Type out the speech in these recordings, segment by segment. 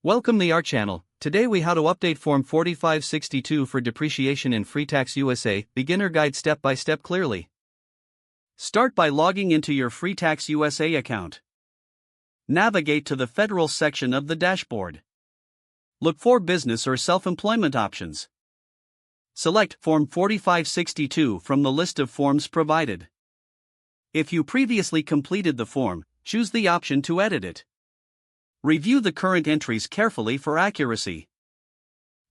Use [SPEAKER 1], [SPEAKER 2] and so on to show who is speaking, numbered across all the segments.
[SPEAKER 1] Welcome to our channel. Today we how to update Form 4562 for depreciation in FreeTaxUSA, beginner guide step by step clearly. Start by logging into your FreeTaxUSA account. Navigate to the federal section of the dashboard. Look for business or self-employment options. Select Form 4562 from the list of forms provided. If you previously completed the form, choose the option to edit it. Review the current entries carefully for accuracy.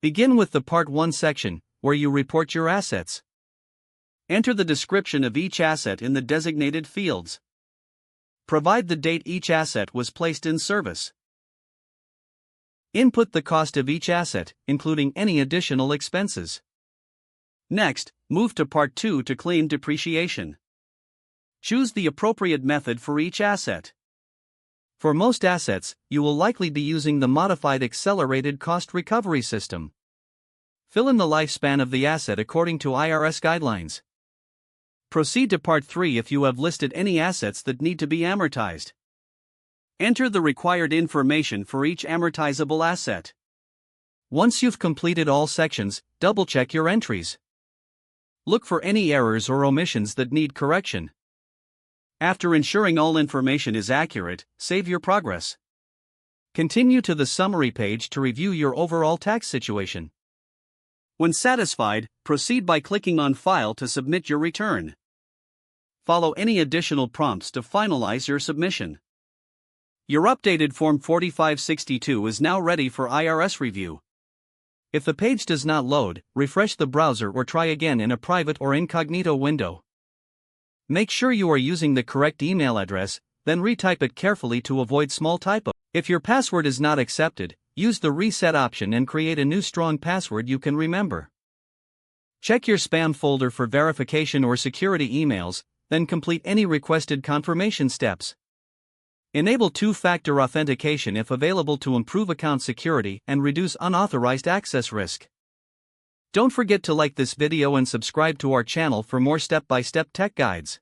[SPEAKER 1] Begin with the Part 1 section, where you report your assets. Enter the description of each asset in the designated fields. Provide the date each asset was placed in service. Input the cost of each asset, including any additional expenses. Next, move to Part 2 to claim depreciation. Choose the appropriate method for each asset. For most assets, you will likely be using the modified accelerated cost recovery system. Fill in the lifespan of the asset according to IRS guidelines. Proceed to Part 3 if you have listed any assets that need to be amortized. Enter the required information for each amortizable asset. Once you've completed all sections, double-check your entries. Look for any errors or omissions that need correction. After ensuring all information is accurate, save your progress. Continue to the summary page to review your overall tax situation. When satisfied, proceed by clicking on File to submit your return. Follow any additional prompts to finalize your submission. Your updated Form 4562 is now ready for IRS review. If the page does not load, refresh the browser or try again in a private or incognito window. Make sure you are using the correct email address, then retype it carefully to avoid small typos. If your password is not accepted, use the reset option and create a new strong password you can remember. Check your spam folder for verification or security emails, then complete any requested confirmation steps. Enable two-factor authentication if available to improve account security and reduce unauthorized access risk. Don't forget to like this video and subscribe to our channel for more step-by-step tech guides.